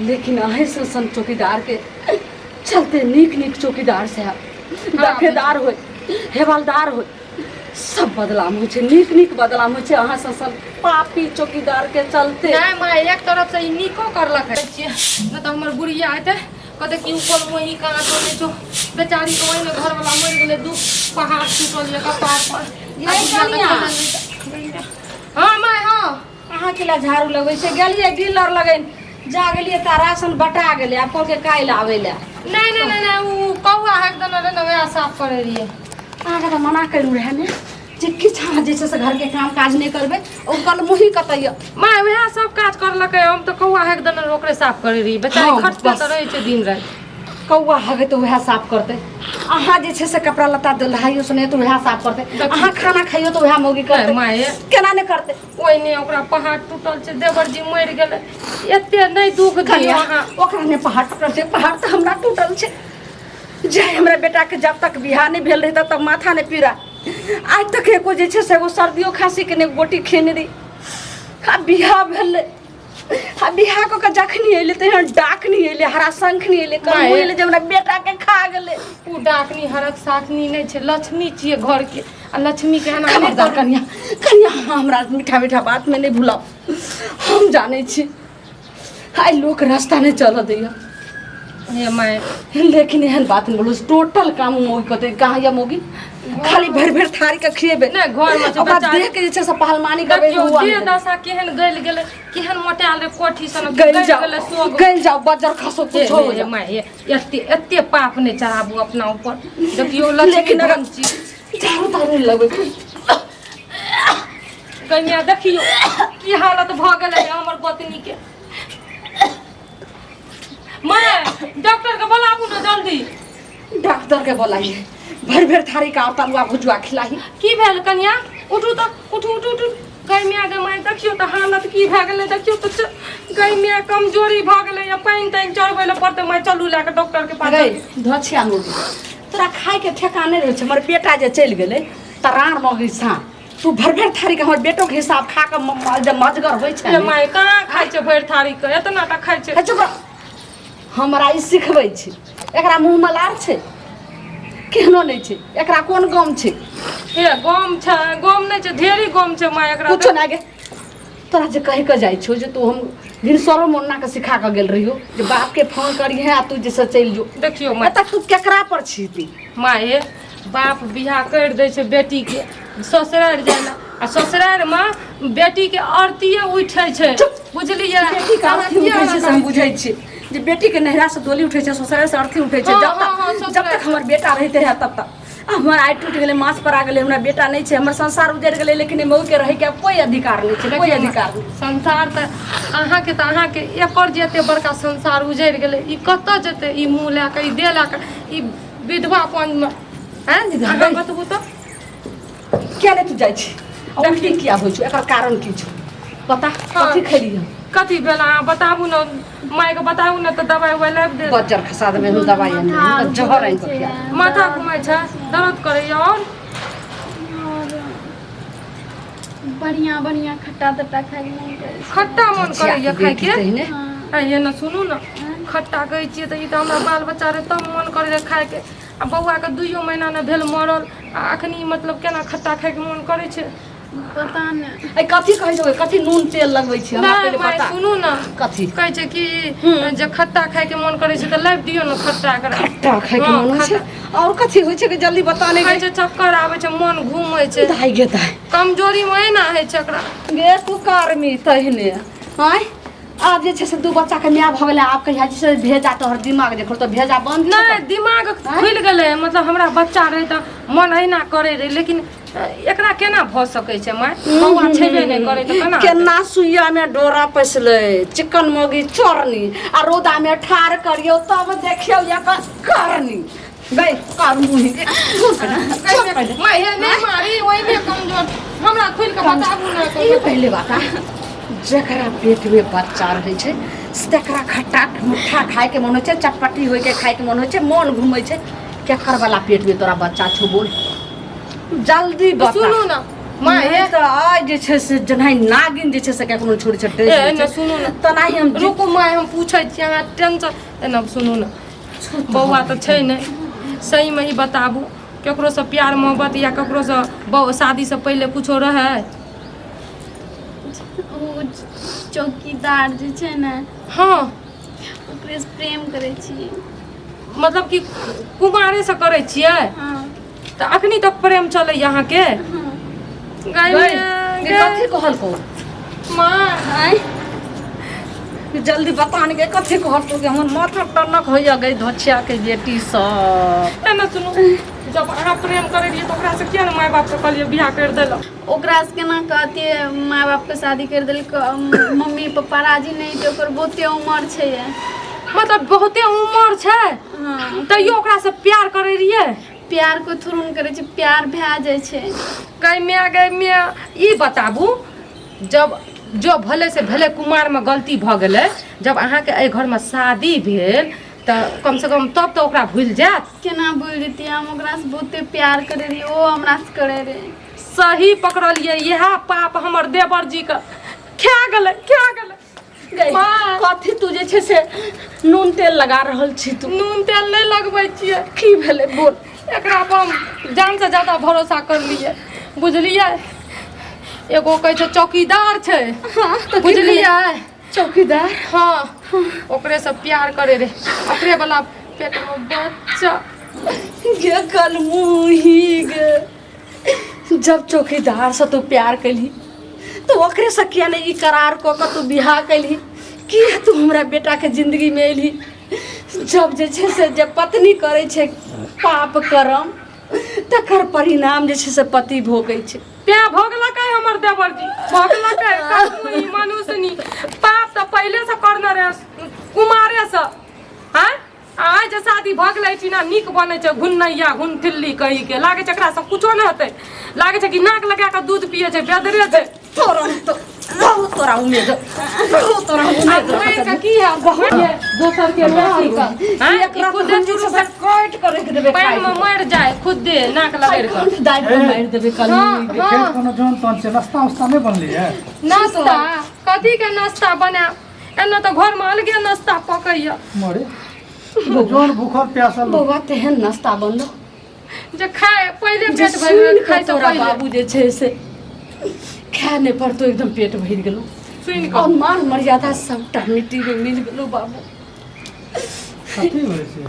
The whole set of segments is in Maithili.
लेकिन आहे सन चौकीदार के चलते नीक नीक चौकीदार से दफेदार हो हेवालदार हो सब बदलाम हो नीक नीक बदलाम हो अहाँ सन पापी चौकीदार के चलते। नहीं माँ एक तरफ से निको करलक है न तो हमर बुढ़िया आते कहते कि ऊपर वही कहाँ तो जो बेचारी के वही घर वाला मर गए दू पहाड़ टूटल एक कपार पर। हाँ माँ हाँ अहाँ के लिए झाड़ू लगै से गेलिए डीलर लगै जा गेलिए त राशन बटा गेले आप के काइल आवे ले। नहीं नहीं नहीं नहीं वो कौआ है एकदम न वह साफ करे रही है। अहाँ के मना करू रहे ने जे किछ अहाँ जैसे से घर के काम काज नहीं करबे और कल मुही कतैया माँ वह सब काज करलक हम तो कौआ है एकदम ओकरे साफ करे रही बेचारी खटते तो रहे छे दिन रात। कौआ हगे तो वह साफ करते अहाँ जे से कपड़ा लत्ता धुलाई उसने तो वह साफ करते अहाँ खाना खाइयो तो वह मौगी करते माँ केना ने करते ओइ ने ओकरा पहाड़ टूटल छे देवर जी मर गेले एते नहीं दुख दियो अहाँ ओकरा ने पहाड़ टूटल छे पहाड़ तो हमरा टूटल छे जे हमरा बेटा के जब तक बियाह नहीं भेल रही तब माथा ने पीरा आज तक एको जे छे से वो सर्दियों खांसी के ने गोटी खेने दी आ बियाह भेल आ बियाह को का जखनी अइले त यहाँ डाक नहीं अइले हरा शंख नहीं अइले कम अइले जे हमरा बेटा के खा गेले उ डाकनी हरक साखनी नहीं छे लक्ष्मी छिए घर के आ लक्ष्मी के ना खबरदार कन्या कन्या हमरा मीठा मीठा बात में नहीं भूलाओ हम जाने छी आई लोग रास्ता नहीं चल दैया ये मैं लेकिन एहन बात नहीं बोलो टोटल काम मोगी कते कहां या मोगी खाली भर भर थारी के खिएबे ना घर में ओकरा देख के जे छै से पहलवानी करबे हुआ जे दशा केहन गल गेले केहन मोटाल रे कोठी सन गल जाओ बजर खसो कुछ हो जा मैं एते एते पाप ने चढ़ाबू अपना ऊपर देखियो लक्ष्मी धन छी झाड़ू तारू लगबे कन्या देखियो की हालत भ गेले हमर पत्नी के। मैं डॉक्टर के बुलाबू ना जल्दी डॉक्टर के बुलाइए भर भर थारी का तलवा भुजवा खिलाई की भेल कन्या उठू तो उठू उठू उठू गई मिया के माय देखियो तो हालत की भ गेले देखियो तो गई मिया कमजोरी भ गेले या पानी ताई चढ़बै ले पड़ते मैं चलू लेके डॉक्टर के पास गई धछिया मोगी तोरा खाए के ठेकाने रहे हमर बेटा जे चल गेले तराण मगी सा तू भर भर थारी के हमर बेटो के हिसाब खा के मजगर होय छै माय कहां खाइ छै भर थारी के एतना टा खाइ छै चुप हमरा ई सिखबै छी एकरा मुंह में लार छै केहनो नहीं छै एकरा कोन गम छै हे गम छै गम नहीं छै ढेरी गम छै माय एकरा कुछ ना गे तोरा जे कहि के जाय छौ जे तू हम भिनसरो मोन्ना के सिखा के गेल रहियो जे बाप के फोन करिहे आ तू जैसे चल जो देखियो माय त तू केकरा पर छी ती माय बाप बियाह कर दे छै बेटी के ससुराल जाला आ ससुराल में बेटी के आरतीये उठै छै बुझलियै बेटी के आरती उठै छै से हम बुझै छी जे बेटी के नहरा से डोली उठै छै ससुराल से आरती उठै छै जब तक हमर बेटा रहते रहे तब तक हमर आइ टूट गेलै मास पर आ गेलै हमरा बेटा नहीं छै हमर संसार उजड़ गेलै लेकिन मऊ के रहे के कोई अधिकार नहीं छै कोई अधिकार नहीं संसार त अहाँ के एकर जेते बड़का संसार उजड़ गेलै ई कत जेते ई मुंह ला के ई दे ला के ई विधवापन में हैं अगर बतबू तो क्या ले तू जाय छी उल्टी किया होय छै एकर कारण की छै पता कथि खैली हम कथी भेला बताबू न माय के बताबू न त दवाई उवाई लाग दे बजर खसा दे में दवाई नहीं जहर आइन को खिया माथा घुमाय छै दर्द करे और बढ़िया बढ़िया खट्टा तट्टा खाए के मन करे खट्टा मन करे या खाय के ये न सुनू न खट्टा कहै छियै त ई त हमरा बाल बच्चा रे तब मन करे खाय के आ बौआ के 2 महीना न भेल मरल आ अखनी मतलब केना खट्टा खाय के मन करे छै पता नहीं ए कथि कहै छै कथि नून तेल लगबै छी हमरा पहले पता सुनू न कथि कहै छै कि जे खट्टा खाय के मन करे छै त लाइव दियो न खट्टा एकरा खट्टा खाय के मन होइ छै और कथि होइ छै कि जल्दी बता नहीं कहै छै चक्कर आबै छै मन घूमै छै दाई गे दाई कमजोरी में एना है छै एकरा गे तू कर्मी तहने हाय आज जे छै से दू बच्चा के माय भ गेलै आप कहिया जे से भेजा तोहर दिमाग देखो तो भेजा बंद नहीं दिमाग खुल गेलै मतलब हमरा बच्चा रहे त मन एना करे रहे लेकिन एकरा केना भ सकै छै माय बौआ छेबे नहीं करे त केना सुइया में डोरा पैसले चिकन मोगी चोरनी आ रोदा में ठार करियो तब देखियो या करनी गई कर मुही माय नहीं मारी ओइ में कमजोर हमरा खुल के बताबू ना ये पहले बता जकरा पेट में बच्चा रहे छै तकरा खट्टा मीठा खाए के मन होइ छै चटपटी होय के खाए के मन होइ छै मन घूमै छै केकर वाला पेट में तोरा बच्चा छौ बोल जल्दी बता सुनू ना माँ ये तो आज जे छै से जनाई नागिन जे छै से कखनो छोड़ी छटे ए न सुनू न तनाही हम रुकू माँ हम पूछै छी अहाँ टेंशन एना सुनू न बौआ तऽ छै नहि सहीमे ही बताबू केकरो से प्यार मोहब्बत या ककरो से शादी से पहले कुछो रहे ओ चौकीदार जे छै ने हाँ ओकरे से प्रेम करै छियै मतलब कि कुमारे से करै छियै हाँ तऽ अखनी तक प्रेम चलै यहाँ के हाँ कथी कहल को माँ आय जल्दी बता ने कथी कहल को हमर माथा टनक होइया गई धोछिया के बेटी सब एना सुनू जब अहाँ प्रेम करै रहियै तऽ ओकरा से किया ने माय बाप के कहलियै बियाह कर देलक ओकरा से केना कहतियै माय बाप के शादी कर देलक मम्मी पापा राजी नहीं तो ओकर बहुते उम्र छै मतलब बहुते उम्र छै हाँ तैयो ओकरा से प्यार करै रहियै प्यार को थुरुन करे छै प्यार भए जाइ छै गई मिया ई बताबू जब जो भले से भले कुमार में गलती भ गेलै जब अहाँके एहि घर में शादी भेल तऽ कम से कम तब तऽ ओकरा भूल जायत केना भूल जेतियै हम ओकरा से बहुते प्यार करे रहियै ओ हमरा से करे रहे सही पकड़लियै इएह पाप हमर देवर जी के खा गेलै गई माँ। कथी तू जे छै से नून तेल लगा रहल छी तू नून तेल नहि लगबै छियै की भेलै बोल एकरा पर हम जान से ज्यादा भरोसा करलियै बुझलियै एगो कहै छै चौकीदार छै तऽ बुझलियै चौकीदार हाँ ओकरे से प्यार करे रे ओकरे वाला पेट में बच्चा ये कल मुही गे जब चौकीदार से तू प्यार कैली तो ओकरे से किया नहीं करार को के तू बियाह कैली कि तू हमरा बेटा के जिंदगी में एली जब जे छै से जब पत्नी करे छै पाप कर्म तकर परिणाम जे छै से पति भोगै छै प्या भोगलकै हमर देवर जी भोगलकै ई मनुष्य नी पाप तऽ पहले से करने रहे कुमारे से हैं आज जे शादी भऽ गेलै छी ना नीक बनै छै घुन्नैया घुन ठिल्ली कही के लागे छै एकरा से कुछो नहि होतै लागे छै कि नाक लगा के दूध पिए छै बेदरे छै तुरंत बहुत तोरा उम्मीद बहुत तोरा उम्मीद का की है बहुत है दोसर के लड़की का हैं एकरा खुद खुद चुरू से काट करे के देबे पैर में मर जाए खुद दे नाक लगा के दाइ पे मार देबे कल हाँ फेर हाँ कोनो जौन तौन छै नाश्ता उस्ता नहीं बनली है नाश्ता कथी के नाश्ता बना एना तो घर में अलगे नाश्ता पकैया मोरे जौन भूखल प्यासल बौआ तेहन नाश्ता बनलो जे खाए पहले जे पेट भर सुन खाए के तो तोरा पहले बाबू जे छै से खाए नहीं पड़तो एकदम पेट भर गेलो सुन और के मान मर्यादा सबटा मिट्टी में मिल गेलो बाबू कथी होय छै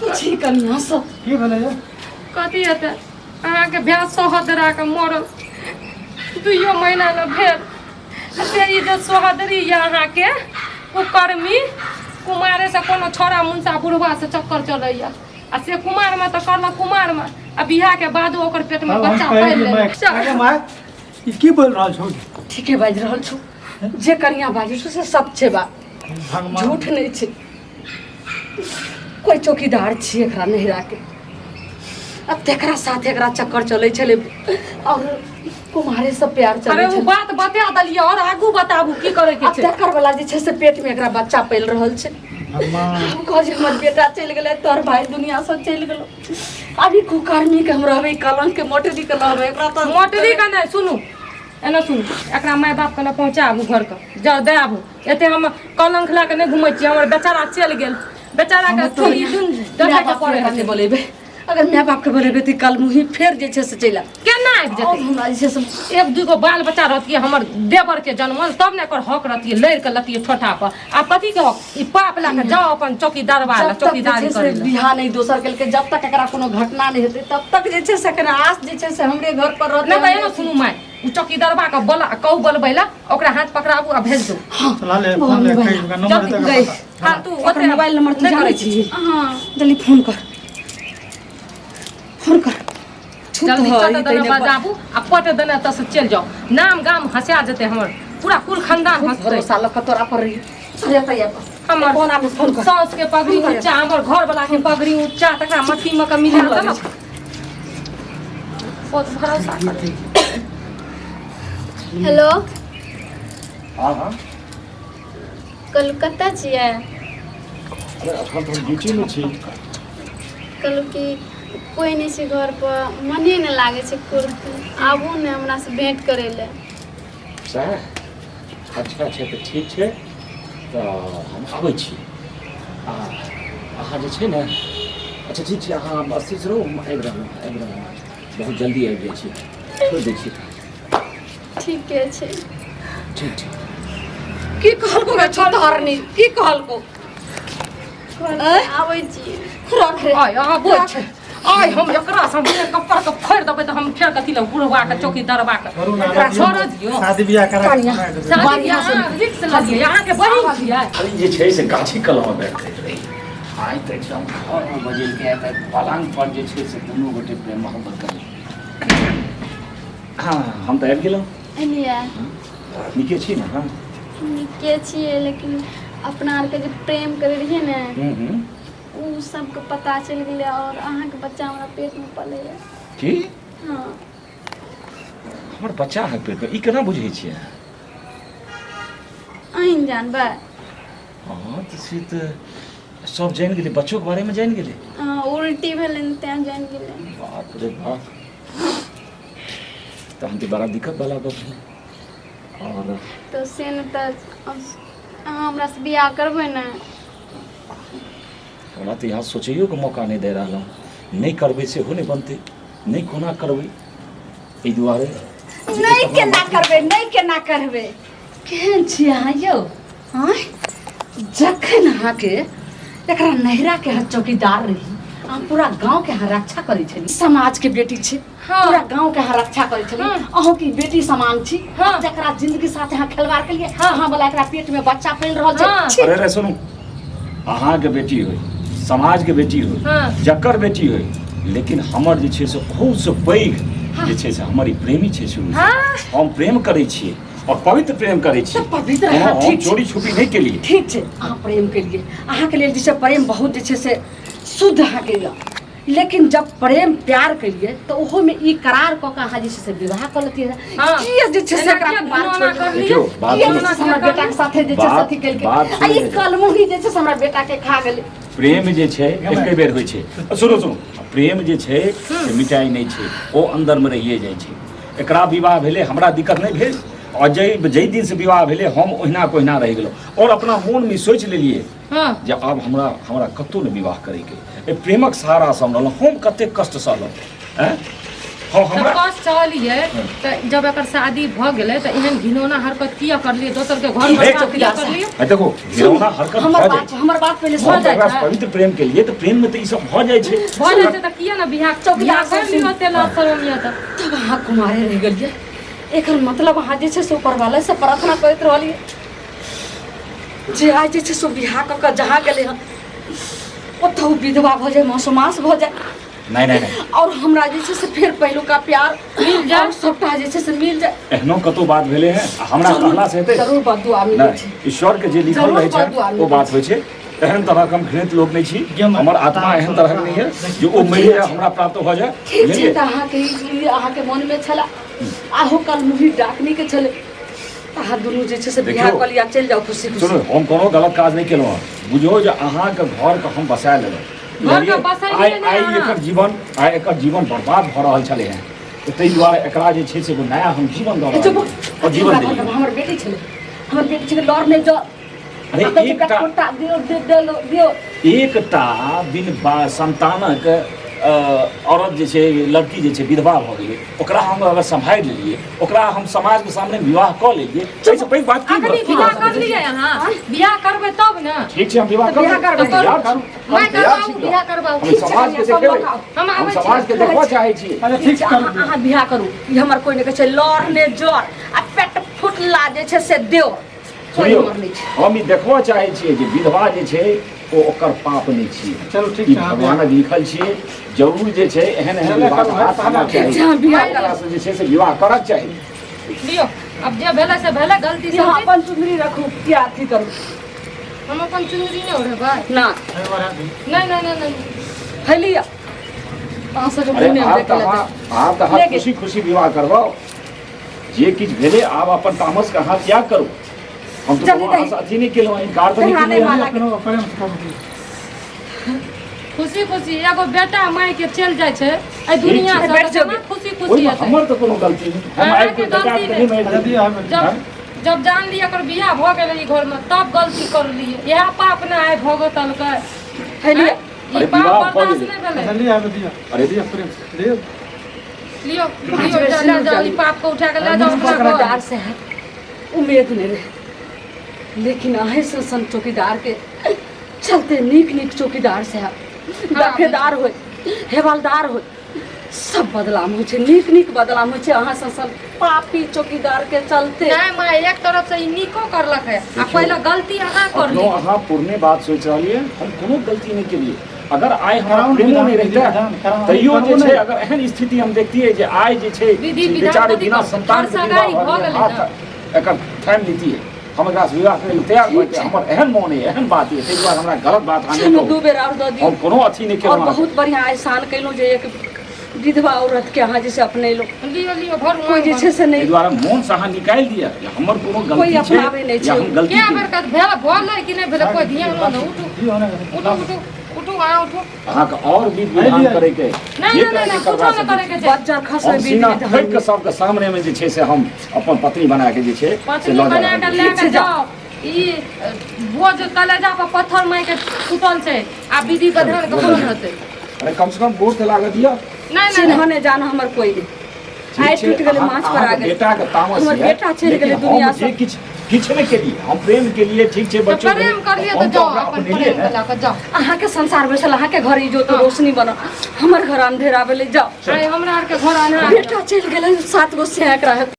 पूछी कनिया सब की भेलै ये कथी हेतै अहाँके भैंस सोहदरा के मरल 2 महीना न भेल से ई जे सोहदरी ये अहाँके कुकर्मी कुमारे से कोनो छोरा मुंसा बुढ़वा से चक्कर चलैया आ से कुमार में तो करलक कुमार में आ बियाह के बाद ओकर पेट में बच्चा पैल ले अरे माय ई की बोल रहल छौ ठीके बाज रहल छौ जे कनिया बाजै छौ से सब छै बात भगवान झूठ नहीं छै कोई चौकीदार छी एकरा नहिरा के अब तेकरा साथ एकरा चक्कर चलै छलै और कुमारे से प्यार अरे चलै वो छलै बात बता दलिए और आगू बताबू की करे के अब छै तेकर वाला जे छै से पेट में एकरा बच्चा पैल रहल छै भगवान हम कह जे हमर बेटा चलि गेलै तोर भाई दुनिया से चलि गेलो अभी कुकर्मी के हम रहबै कलंक के मोटरी के रहबै एकरा तो मोटरी का नहीं सुनू एना सुनू एकरा माय बाप के न पहुँचाबू घर के जाओ दे आबू एते हम कलंक ला के नहीं घूमै छी हमर बेचारा चलि गेल बेचारा के थोड़ी दिन देखे के पड़े के बोलेबै अगर माय बाप के बोलेबै तऽ कल मुही फेर जे छै से चलि आब केना आबि और जेतै हमरा जे छै से एक दूगो बाल बच्चा रहतियै हमर देवर के जन्मल तब ने एकर हक रहतियै लड़ के लतियै ठोठा पर आ पति के हक ई पाप ला के जाओ अपन चौकीदार वाला जब तक जे चौकीदारी छै से करे बियाह नहीं दोसर केलकै जब तक एकरा कोनो घटना नहीं हेतै तब तक जे छै से एकरा आस जे छै से हमरे घर पर रहतै नहीं तो एना सुनू माय उ चौकीदारबा के बोला कहू बोलबै ला ओकरा हाथ पकड़ाबू आ भेज दू चला ले फोन ले कहीं का नंबर जल्दी दे गई। के हाँ तू ओकर मोबाइल नंबर तू नहीं जानै करै छी हाँ जल्दी फोन कर फोन कर जल्दी चट देने बजाबू आ पट देने त से चल जाओ नाम गाम हंसा जेते हमर पूरा कुल खानदान हंसते भरोसा लग के तोरा पर रही अरे तैया हमर फोन आबे फोन कर सास के पगड़ी ऊंचा हमर घर वाला के पगड़ी ऊंचा तकरा मट्टी में के मिला दे ना बहुत भरोसा करे हेलो हाँ हाँ कलकत्ता छियै अरे अखन तो हम ड्यूटी में छी कहलू कि कोई नहीं छै घर पर, मने नहीं लागे छै कुर्ती। आबू ने हमरा से भेंट करे ले। सह अच्छा छै तऽ ठीक छै, तऽ हम आबै छी। अहाँ जे छै ने, अच्छा ठीक छै, अहाँ अस्थिर रहू, हम आबि रहलहुँ, बहुत जल्दी आबि जाइ छी, छोड़ि दै छी। ठीके छै। ठीक छै। की कहलको गे छोटहरनी, की कहलको? आबै छी। रख रे। आय आबो छै, आय हम एकरा सब कपड़ के फोड़ देबै तऽ हम फेर कथी लग बुढ़वा के चौकी दरबा के करू ना, एकरा छोड़ दियौ। शादी बियाह करा के शादी यहाँ रिक्स लगिए, यहाँ के बहिन छियै। अरे जे छै से गाछी कलम बैठैत रही, आइ तऽ एकदम घरमे बजेलकै, तऽ पलङ्ग पर जे छै से दुनू गोटे प्रेम मोहब्बत करी। हाँ हम तऽ आबि गेलहुँ। एलियै नीके छी ने? हाँ नीके छियै, लेकिन अपना आरके जे प्रेम करे रहियै ने, उ सबके पता चलि गेलै, और अहाँके बच्चा हमरा पेटमे पलैया। की? हाँ। हमर बच्चा है पेटमे, ई केना बुझै छियै? अहीँ जानबै। हाँ तऽ से तऽ सब जानि गेलै, बच्चोके बारेमे जानि गेलै। उल्टी भेलै ने, तेँ जानि गेलै। बाप रे बाप, तहन तऽ बड़ा दिक्कत वाला गप है। और तऽ से ने, तऽ अहाँ हमरा से बियाह करबै ने? हमरा तऽ यहाँ सोचैयो के मौका नहि दे रहलहुँ, नहीं करबै सेहो नहीं बनतै, नहीं कोना करबै, एहि दुआरे। नहीं केना करबै, नहीं केना करबै? केहन छी अहाँ यौ? हाँ, जखन अहाँके एकरा नहिरा के यहाँ चौकीदार रही, अहाँ पूरा गांव के यहाँ रक्षा करै छली, समाज के बेटी छी, पूरा गांव के यहाँ रक्षा करै छली, अहूँ की बेटी समान छी। जकरा जिंदगी साथ यहाँ खिलवाड़ के लिए अहाँ वाला एकरा पेट में बच्चा पल रहल छै। अरे सुनू, अहाँके बेटी होय, समाज के बेटी होय, जकर बेटी होय, लेकिन हमर जे छै से बहुत से पैघ जे छै से हमर ई प्रेमी छै शुरू से। हम प्रेम करै छियै और पवित्र प्रेम करै छियै, पवित्र हम चोरी छुपी नहीं केलिए। ठीक छै, अहाँ प्रेम केलिए, अहाँके लेल जे छै प्रेम बहुत जे छै से शुद्ध अहाँके लिए, लेकिन जब प्रेम प्यार केलिए तऽ ओहो में ई करार कऽ के अहाँ जे छै से विवाह कऽ लेतियै। किया जे छै से एकरा बात छोड़ि दियौ? देखियौ बात किया जे छै से हमरा बेटा के साथे जे छै से अथी केलकै, आ ई कलमुही जे छै से हमरा बेटा के खा गेलै। प्रेम जे छै एके बेर होइ छै। सुनो सुनो, प्रेम जे छै से मिटाइ नहीं छै, ओ अंदर में रहिए जाइ छै। एकरा विवाह भेले, हमरा दिक्कत नहीं भेल, और जै दिन से विवाह भेले हम ओहिना कोहिना रह गेलहुँ, और अपना मोन में सोचि लेलिए जे अब हमरा कतौ नहीं विवाह करैके। प्रेमक सहारा से हम रहलहुँ, हम कते कष्ट सहलहुँ। हाँ हमरा कष्ट सहलिए, तऽ जब एकर शादी भऽ गेलै तऽ एहन घिनौना हरकत किया करलिए? दोसर के घर में चौकीदार करलिए? देखो घिनौना हरकत हमर बात पहले सुन जाइ छै। पवित्र प्रेम के लिए तो प्रेम में तो ई सब भऽ जाइ छै। भऽ जाइ छै तऽ किया ना बियाह चौकीदार कर लियो, तेला सरमिया तब अहाँ कुमारे रह गेलिए। एकर मतलब अहाँ जे छै से ऊपर वाला से प्रार्थना करैत रहलिए जे आज जे छै से बियाह कऽ के जहाँ गेलै हँ ओतऽ विधवा भऽ जाए, मासूमास भऽ जाए, नहीं और हमरा जे छै से फिर पहिलुका प्यार मिल जाए, सबटा जे छै से मिल जाए। एहनो कतौ बात भेले हैं, हमरा कहला से हेतै? जरूर बदुआ मिलै छै, नहीं, ईश्वर के जे लिखल रहे छै वो बात होइ छै। एहन तरह हम घृणित लोग नहीं छी, हमर आत्मा एहन तरह नहीं है जो ओ मरि जाए हमरा प्राप्त भऽ जाए। ठीक छै, तऽ अहाँके मन में छला, आहो कल मुही डाकनी के छले, अहाँ दुनू जे छै से बियाह कऽ लिया, चलि जाओ खुशी खुशी। सुनो, हम कोनो गलत काज नहीं केलहुँ, बुझो जे अहाँके घर के हम बसा लेलहुँ। आइ एकर जीवन बर्बाद भऽ रहल छलै हैं, तऽ ताहि दुआरे एकरा जे छै से एगो नया हम जीवन दऽ रहल छी, और जीवन देलियै। हमर बेटी छलै लड़ नहि जो। अरे एकटा बिन संतानक औरत जे छै, लड़की जे छै विधवा भऽ गेलै, ओकरा हम अगर सम्हारि लेलियै, ओकरा हम समाज के सामने विवाह कऽ लेलियै, एहिसँ पैघ बात की अखनी बियाह कर लिये अहाँ, बियाह करबै तब ने। ठीक छै, हम विवाह करबै, बियाह करबाऊ, हम समाज के देखेबै, हम समाज के देखबऽ चाहै छी। अहाँ बियाह करू, ई हमर कोई नहि कहै छै लड़ ने जोर आ पेट फुटला जे छै से देव। सुनियौ, हम ई देखबऽ चाहै छियै जे विधवा जे छै ओ ओकर पाप नहीं छियै। चलो ठीक ई छै, भगवानक लिखल छियै, जरूर जे छै एहन विवाह जे छै से विवाह करक चाही। लियो, अब जे भेलै से भेलै, गलती से अपन चुंदरी रखू, क्या अथी करू, हम अपन चुनरी नहीं ओढ़बै ना नहीं है लिया। अहाँ से जो अरे मुने आप देख लेते, आप तो खुशी खुशी विवाह करवाओ, जे किछ भेले आप अपन तामस का हाथ त्याग करू। हम तो अथी नहीं केलहुँ, इनकार तो नहीं केलहुँ। खुशी खुशी एगो बेटा माय के चल जाय छै ए दुनिया ठीक से बैठ जाओ। केना खुशी खुशी ओहिमे हेतै हमर तऽ कोनो गलती नहि हम अहाँके आबि के बेटा गलती के नहि। नहीं मारि यदि दियै। हम जब जब जान लिया एकर बियाह भ गेलै ई घर में तब गलती कर लिए यह पाप ना आइ भोगतल के है लिया ई अरे पाप विवाह भऽ बर्दाश्त गेलै। नहीं भेलै लिया दिया अरे दिया प्रेम से लियो लियो लियो ले जाओ ई पाप को उठा के ले जाओ अपना घर चौकीदार से है उम्मीद नहीं रहे, लेकिन आहे सन चौकीदार के चलते नीक नीक चौकीदार से है दफेदार हो हेवलदार हो सब बदलाम हो नीक नीक बदलाम हो अहाँ सन पापी चौकीदार के चलते। नहीं माय एक तरफ से ई नीको करलक है आ पहले गलती अहाँ कर अपनो ली अहाँ पुरने बात सोचि रहलियै हम कोनो गलती नहीं केलियै अगर आइ हमरा कराउन प्रेमो विधान, नहीं रहितै विधान, कराउन, तैयो जे कराउन छै नहीं। अगर एहन स्थिति हम देखतियै जे आइ जे छै विधि विधान बेचारे कथी बिना करतै? संतान के घर से विवाह आगाही भऽ भऽ गेलै गेलै एकर टाइम लीतियै हम एकरा से विवाह करै लए तैयार भऽ हमर एहन मोन है एहन बात है ताहि दुआरे हमरा गलत बात अहाँ चलू नहि दू कहू बेर और दऽ दियौ हम कोनो अथी नहीं और केलहुँ अहाँके। बहुत बढ़िया एहसान कैलहुँ जे एक विधवा औरत के अहाँ जैसे अपनेलहुँ लियो लियो भर कोई जे छै से ताहि नहीं दुआरे मोन से अहाँ निकालि दिअ जे हमर कोनो कोई गलती छै अपनाबै नहि या छै। हम गलती क्या केलियै। बेर कत भेल बोलै कि नहीं भेल कोई ध्यान न उठू लियो ना उठू उठू उठू आ उठू अहाँके और विधि विधान करैके नहीं नहीं नहीं कुछो न करे के छै बच्चा खसै हम विधि सीना विधान ठोकि के सबके सामने में जे छै से हम अपन पत्नी बना के जे छै से पत्नी लऽ बना के ले जाएब। के जाओ ई बोझ कलेजा पर पत्थर मार के टूटल छै आ विधि विधान के कोन होतै अरे कम से कम गोड़ तऽ लागत दिअ नहीं नहीं चिन्हने जान हमर कोई नहीं ठीक आइ छै, टूट गेलै अहाँ- माछ पर आ अहाँके गेलै बेटाके तामस हमर यऽ, बेटा चलि लेकिन गेलै हम दुनिया जे से किछु नहि केलियै हम प्रेम केलियै ठीक छै तो बच्चों प्रेम कर लिए तो हम जाओ ओकरा अपन अपनेलियै प्रेम ने। के जाओ अहाँके संसार बैसल अहाँके घर इजोत रोशनी बनल हमर घर अंधेरा भेलै जाओ अरे हमरा आर के घर आना बेटा चलि गेलै 7 गो से एकरा